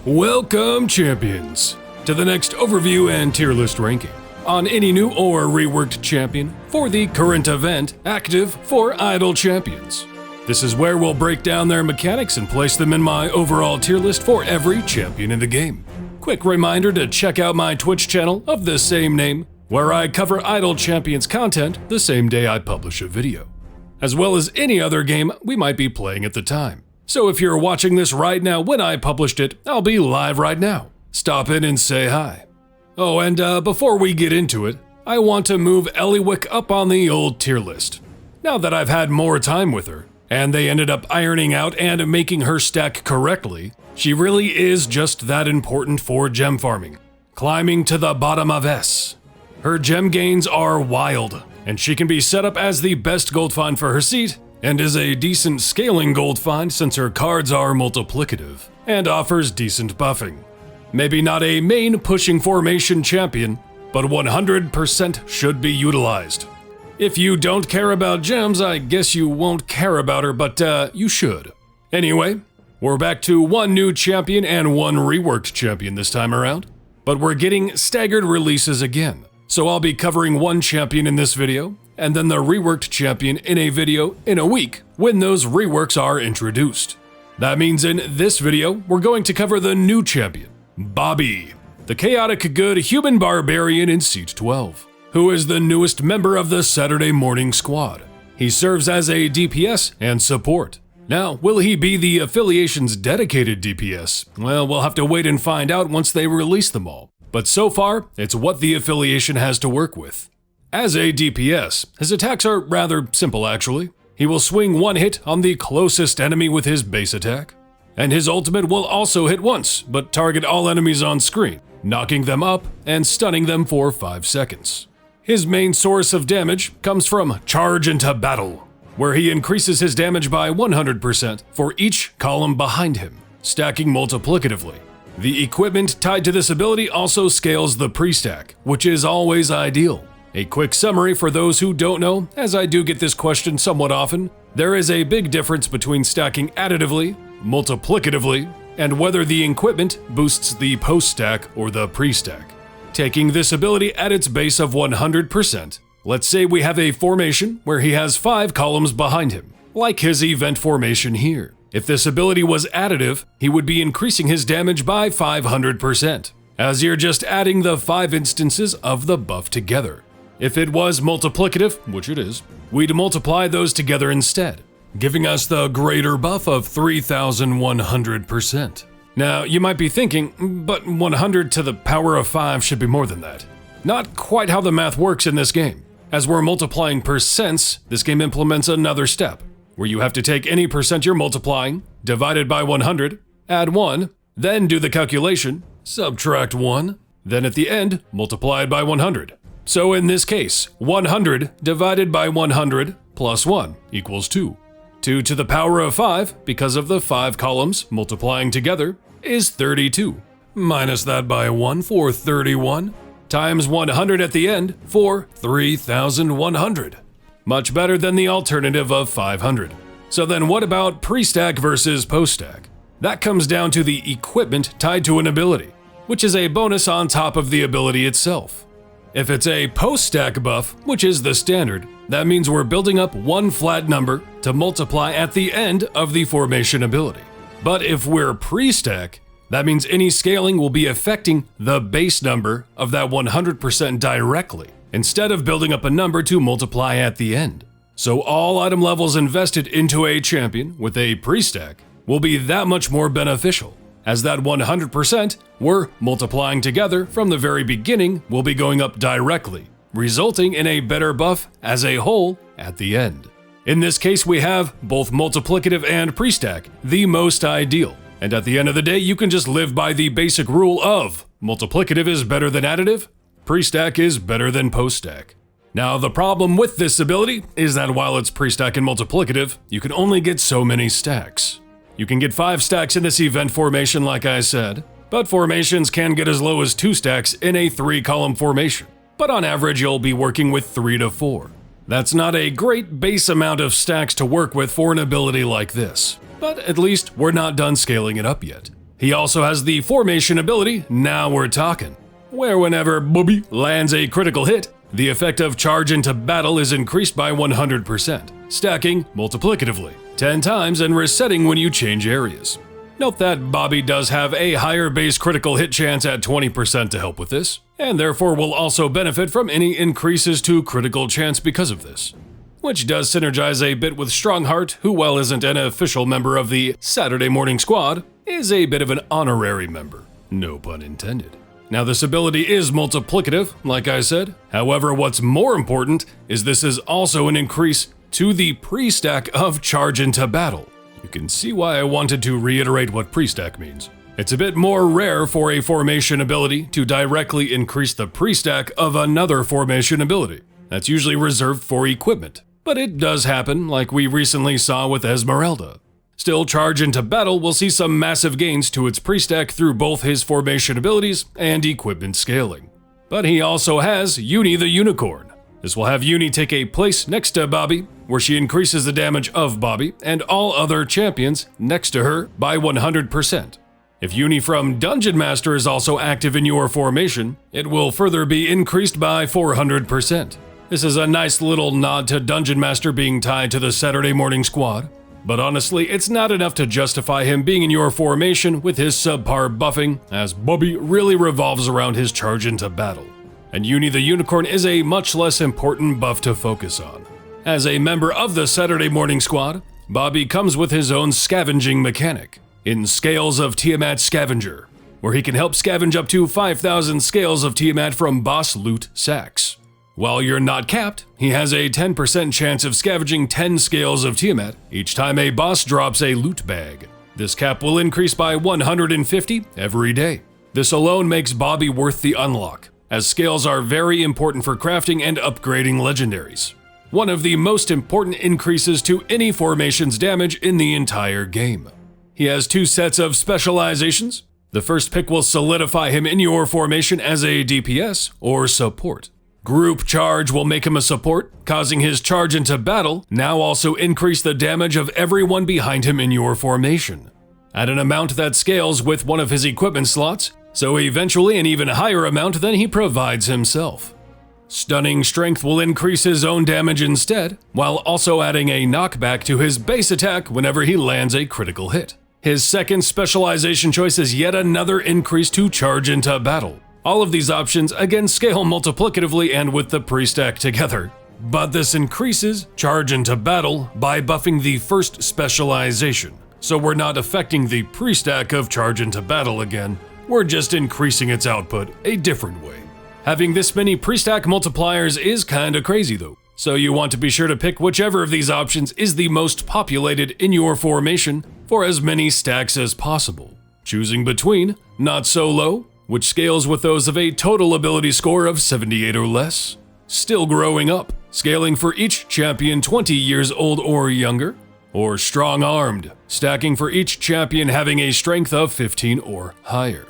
Welcome, champions, to the next overview and tier list ranking on any new or reworked champion for the current event active for idle champions. This is where we'll break down their mechanics and place them in my overall tier list for every champion in the game. Quick reminder to check out my Twitch channel of the same name, where I cover idle champions content the same day I publish a video, as well as any other game we might be playing at the time. So if you're watching this right now when I published it, I'll be live right now. Stop in and say hi. Oh, and before we get into it, I want to move Eliwick up on the old tier list. Now that I've had more time with her, and they ended up ironing out and making her stack correctly, she really is just that important for gem farming, climbing to the bottom of S. Her gem gains are wild, and she can be set up as the best gold find for her seat, and is a decent scaling gold find since her cards are multiplicative, and offers decent buffing. Maybe not a main pushing formation champion, but 100% should be utilized. If you don't care about gems, I guess you won't care about her, but you should. Anyway, we're back to one new champion and one reworked champion this time around, but we're getting staggered releases again. So I'll be covering one champion in this video, and then the reworked champion in a video in a week when those reworks are introduced. That means in this video, we're going to cover the new champion, Bobby, the chaotic good human barbarian in Seat 12, who is the newest member of the Saturday morning squad. He serves as a DPS and support. Now, will he be the affiliation's dedicated DPS? Well, we'll have to wait and find out once they release them all. But so far, it's what the affiliation has to work with. As a DPS, his attacks are rather simple actually. He will swing one hit on the closest enemy with his base attack, and his ultimate will also hit once, but target all enemies on screen, knocking them up and stunning them for 5 seconds. His main source of damage comes from Charge into Battle, where he increases his damage by 100% for each column behind him, stacking multiplicatively. The equipment tied to this ability also scales the Prestack, which is always ideal. A quick summary for those who don't know, as I do get this question somewhat often, there is a big difference between stacking additively, multiplicatively, and whether the equipment boosts the Poststack or the Prestack. Taking this ability at its base of 100%, let's say we have a formation where he has 5 columns behind him, like his event formation here. If this ability was additive, he would be increasing his damage by 500%, as you're just adding the 5 instances of the buff together. If it was multiplicative, which it is, we'd multiply those together instead, giving us the greater buff of 3,100%. Now, you might be thinking, but 100 to the power of 5 should be more than that. Not quite how the math works in this game. As we're multiplying percents, this game implements another step, where you have to take any percent you're multiplying, divided by 100, add 1, then do the calculation, subtract 1, then at the end, multiply it by 100. So in this case, 100 divided by 100 plus 1 equals 2. 2 to the power of 5, because of the 5 columns multiplying together, is 32. Minus that by 1 for 31, times 100 at the end for 3,100. Much better than the alternative of 500. So then what about Prestack versus Poststack? That comes down to the equipment tied to an ability, which is a bonus on top of the ability itself. If it's a Poststack buff, which is the standard, that means we're building up one flat number to multiply at the end of the formation ability. But if we're Prestack, that means any scaling will be affecting the base number of that 100% directly, instead of building up a number to multiply at the end. So all item levels invested into a champion with a Prestack will be that much more beneficial, as that 100% we're multiplying together from the very beginning will be going up directly, resulting in a better buff as a whole at the end. In this case, we have both multiplicative and Prestack, the most ideal. And at the end of the day, you can just live by the basic rule of multiplicative is better than additive, Prestack is better than Poststack. Now, the problem with this ability is that while it's Prestack and multiplicative, you can only get so many stacks. You can get 5 stacks in this event formation like I said, but formations can get as low as 2 stacks in a 3-column formation. But on average, you'll be working with 3 to 4. That's not a great base amount of stacks to work with for an ability like this, but at least we're not done scaling it up yet. He also has the formation ability, Now We're Talking, where whenever Bobby lands a critical hit, the effect of charge into battle is increased by 100%, stacking multiplicatively 10 times and resetting when you change areas. Note that Bobby does have a higher base critical hit chance at 20% to help with this, and therefore will also benefit from any increases to critical chance because of this, which does synergize a bit with Strongheart, who, while isn't an official member of the Saturday Morning Squad, is a bit of an honorary member, no pun intended. Now, this ability is multiplicative, like I said. However, what's more important is this is also an increase to the Prestack of charge into battle. You can see why I wanted to reiterate what Prestack means. It's a bit more rare for a formation ability to directly increase the Prestack of another formation ability. That's usually reserved for equipment, but it does happen, like we recently saw with Esmeralda. Still, charge into battle will see some massive gains to its Prestack through both his formation abilities and equipment scaling. But he also has Uni the Unicorn. This will have Uni take a place next to Bobby, where she increases the damage of Bobby and all other champions next to her by 100%. If Uni from Dungeon Master is also active in your formation, it will further be increased by 400%. This is a nice little nod to Dungeon Master being tied to the Saturday Morning Squad. But honestly, it's not enough to justify him being in your formation with his subpar buffing, as Bobby really revolves around his charge into battle. And Uni the Unicorn is a much less important buff to focus on. As a member of the Saturday Morning Squad, Bobby comes with his own scavenging mechanic, in Scales of Tiamat Scavenger, where he can help scavenge up to 5,000 Scales of Tiamat from boss loot sacks. While you're not capped, he has a 10% chance of scavenging 10 Scales of Tiamat each time a boss drops a loot bag. This cap will increase by 150 every day. This alone makes Bobby worth the unlock, as scales are very important for crafting and upgrading legendaries. One of the most important increases to any formation's damage in the entire game. He has 2 sets of specializations. The first pick will solidify him in your formation as a DPS or support. Group Charge will make him a support, causing his charge into battle now also increase the damage of everyone behind him in your formation, at an amount that scales with one of his equipment slots, so eventually an even higher amount than he provides himself. Stunning Strength will increase his own damage instead, while also adding a knockback to his base attack whenever he lands a critical hit. His second specialization choice is yet another increase to charge into battle. All of these options again scale multiplicatively and with the Prestack together, but this increases charge into battle by buffing the first specialization, so we're not affecting the Prestack of charge into battle again, we're just increasing its output a different way. Having this many Prestack multipliers is kinda crazy though, so you want to be sure to pick whichever of these options is the most populated in your formation for as many stacks as possible, choosing between Not So Low, which scales with those of a total ability score of 78 or less, Still Growing Up, scaling for each champion 20 years old or younger, or Strong Armed, stacking for each champion having a strength of 15 or higher.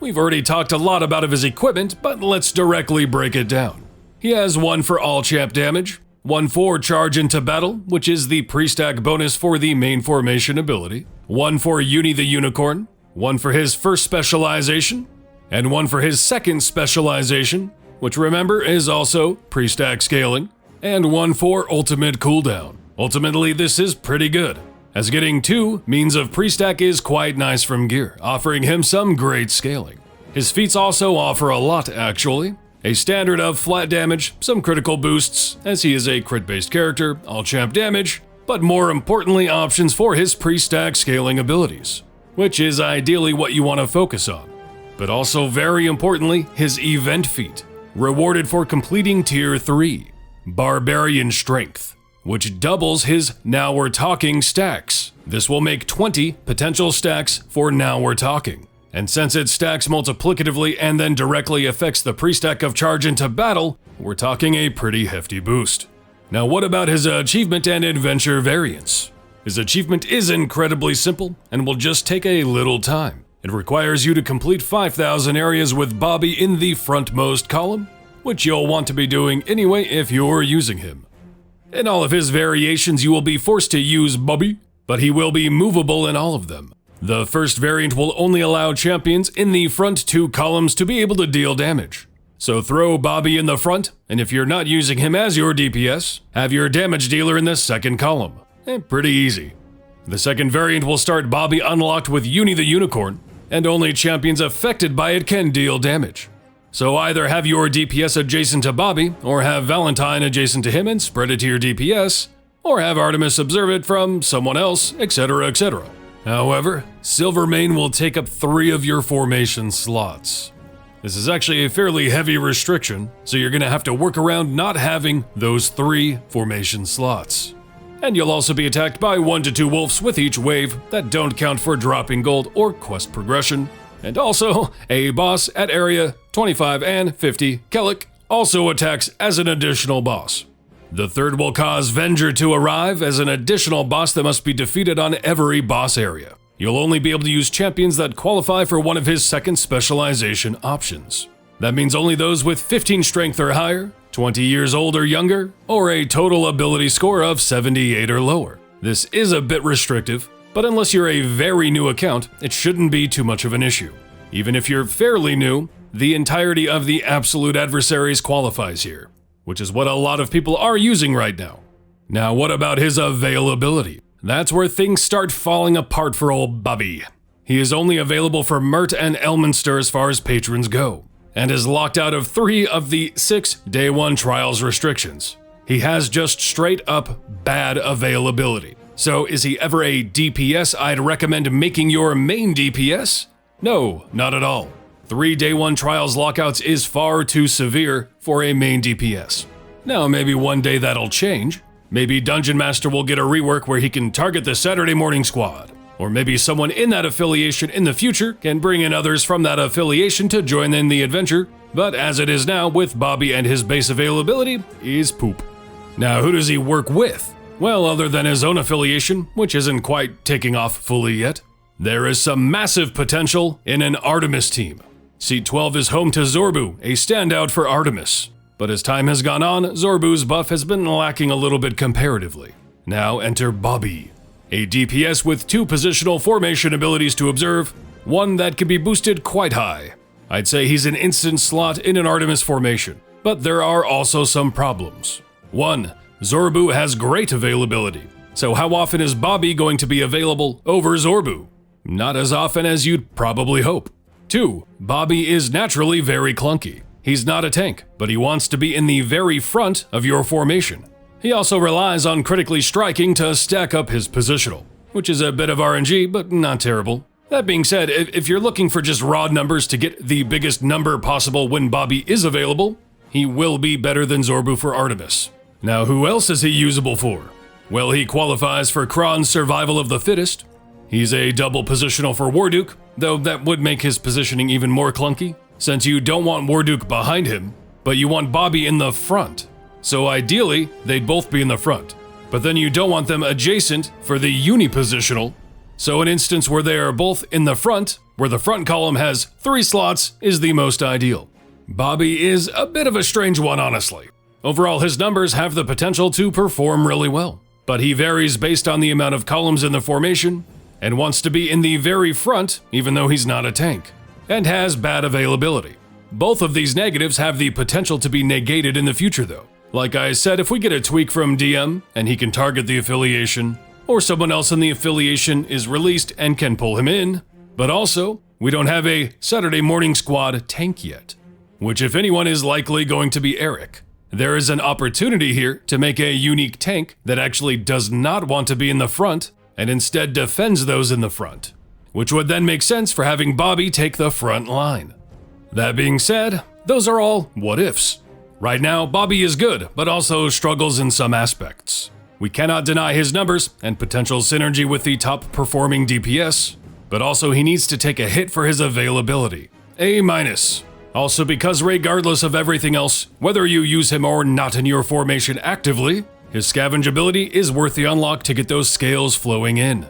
We've already talked a lot about his equipment, but let's directly break it down. He has 1 for all champ damage, 1 for charge into battle, which is the Prestack bonus for the main formation ability, 1 for Uni the Unicorn, 1 for his first specialization, and 1 for his second specialization, which remember is also Prestack scaling, and 1 for ultimate cooldown. Ultimately, this is pretty good, as getting 2 means of Prestack is quite nice from gear, offering him some great scaling. His feats also offer a lot actually. A standard of flat damage, some critical boosts, as he is a crit-based character, all champ damage, but more importantly options for his Prestack scaling abilities, which is ideally what you want to focus on. But also very importantly, his event feat, rewarded for completing Tier 3, Barbarian Strength, which doubles his Now We're Talking stacks. This will make 20 potential stacks for Now We're Talking. And since it stacks multiplicatively and then directly affects the Prestack of charge into battle, we're talking a pretty hefty boost. Now what about his achievement and adventure variants? His achievement is incredibly simple and will just take a little time. It requires you to complete 5,000 areas with Bobby in the frontmost column, which you'll want to be doing anyway if you're using him. In all of his variations you will be forced to use Bobby, but he will be movable in all of them. The first variant will only allow champions in the front 2 columns to be able to deal damage. So throw Bobby in the front, and if you're not using him as your DPS, have your damage dealer in the second column. Pretty easy. The second variant will start Bobby unlocked with Uni the Unicorn, and only champions affected by it can deal damage. So either have your DPS adjacent to Bobby, or have Valentine adjacent to him and spread it to your DPS, or have Artemis observe it from someone else, etc, etc. However, Silvermane will take up 3 of your formation slots. This is actually a fairly heavy restriction, so you're going to have to work around not having those 3 formation slots. And you'll also be attacked by 1 to 2 wolves with each wave that don't count for dropping gold or quest progression. And also, a boss at area 25 and 50, Kellic, also attacks as an additional boss. The third will cause Venger to arrive as an additional boss that must be defeated on every boss area. You'll only be able to use champions that qualify for one of his second specialization options. That means only those with 15 strength or higher, 20 years old or younger, or a total ability score of 78 or lower. This is a bit restrictive, but unless you're a very new account, it shouldn't be too much of an issue. Even if you're fairly new, the entirety of the absolute adversaries qualifies here, which is what a lot of people are using right now. Now, what about his availability? That's where things start falling apart for old Bobby. He is only available for Mert and Elminster as far as patrons go, and is locked out of 3 of the 6 Day 1 Trials restrictions. He has just straight up bad availability. So is he ever a DPS I'd recommend making your main DPS? No, not at all. 3 Day 1 Trials lockouts is far too severe for a main DPS. Now maybe one day that'll change. Maybe Dungeon Master will get a rework where he can target the Saturday morning squad. Or maybe someone in that affiliation in the future can bring in others from that affiliation to join in the adventure, but as it is now with Bobby and his base availability, is poop. Now who does he work with? Well, other than his own affiliation, which isn't quite taking off fully yet, there is some massive potential in an Artemis team. Seat 12 is home to Zorbu, a standout for Artemis. But as time has gone on, Zorbu's buff has been lacking a little bit comparatively. Now enter Bobby, a DPS with 2 positional formation abilities to observe, one that can be boosted quite high. I'd say he's an instant slot in an Artemis formation, but there are also some problems. 1. Zorbu has great availability, so how often is Bobby going to be available over Zorbu? Not as often as you'd probably hope. 2. Bobby is naturally very clunky. He's not a tank, but he wants to be in the very front of your formation. He also relies on critically striking to stack up his positional, which is a bit of RNG, but not terrible. That being said, if you're looking for just raw numbers to get the biggest number possible when Bobby is available, he will be better than Zorbu for Artemis. Now who else is he usable for? Well, he qualifies for Kron's Survival of the Fittest. He's a double positional for Warduke, though that would make his positioning even more clunky, since you don't want Warduke behind him, but you want Bobby in the front. So ideally, they'd both be in the front, but then you don't want them adjacent for the unipositional. So an instance where they are both in the front, where the front column has 3 slots, is the most ideal. Bobby is a bit of a strange one, honestly. Overall, his numbers have the potential to perform really well, but he varies based on the amount of columns in the formation, and wants to be in the very front even though he's not a tank, and has bad availability. Both of these negatives have the potential to be negated in the future though. Like I said, if we get a tweak from DM and he can target the affiliation, or someone else in the affiliation is released and can pull him in, but also, we don't have a Saturday morning squad tank yet, which if anyone is likely going to be Eric. There is an opportunity here to make a unique tank that actually does not want to be in the front and instead defends those in the front, which would then make sense for having Bobby take the front line. That being said, those are all what ifs. Right now, Bobby is good, but also struggles in some aspects. We cannot deny his numbers and potential synergy with the top performing DPS, but also he needs to take a hit for his availability. A-. Also because regardless of everything else, whether you use him or not in your formation actively, his scavenge ability is worth the unlock to get those scales flowing in.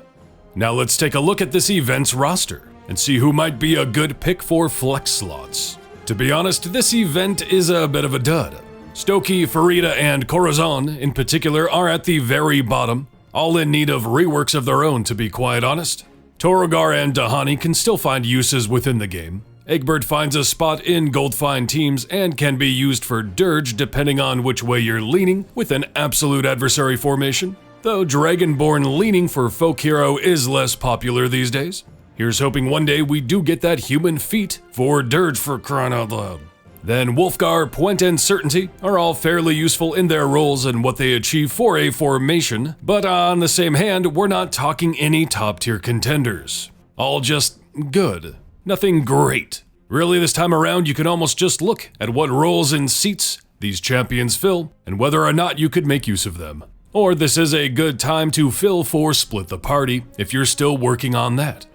Now let's take a look at this event's roster and see who might be a good pick for flex slots. To be honest, this event is a bit of a dud. Stokey, Farida, and Corazon in particular are at the very bottom, all in need of reworks of their own to be quite honest. Torogar and Dahani can still find uses within the game. Egbert finds a spot in Goldfine teams and can be used for Dirge depending on which way you're leaning with an absolute adversary formation, though Dragonborn leaning for folk hero is less popular these days. Here's hoping one day we do get that human feat for Dirge for crying out loud. Then Wolfgar, Puent, and Certainty are all fairly useful in their roles and what they achieve for a formation, but on the same hand, we're not talking any top tier contenders. All just good. Nothing great. Really, this time around, you can almost just look at what roles and seats these champions fill and whether or not you could make use of them. Or this is a good time to fill for Split the Party if you're still working on that.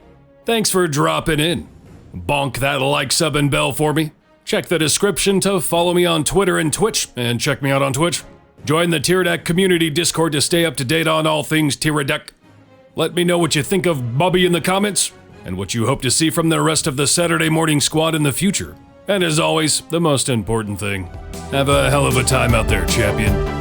Thanks for dropping in. Bonk that like, sub, and bell for me. Check the description to follow me on Twitter and Twitch, and check me out on Twitch. Join the Tyredack community Discord to stay up to date on all things Tyredack. Let me know what you think of Bubby in the comments, and what you hope to see from the rest of the Saturday morning squad in the future. And as always, the most important thing, have a hell of a time out there, champion.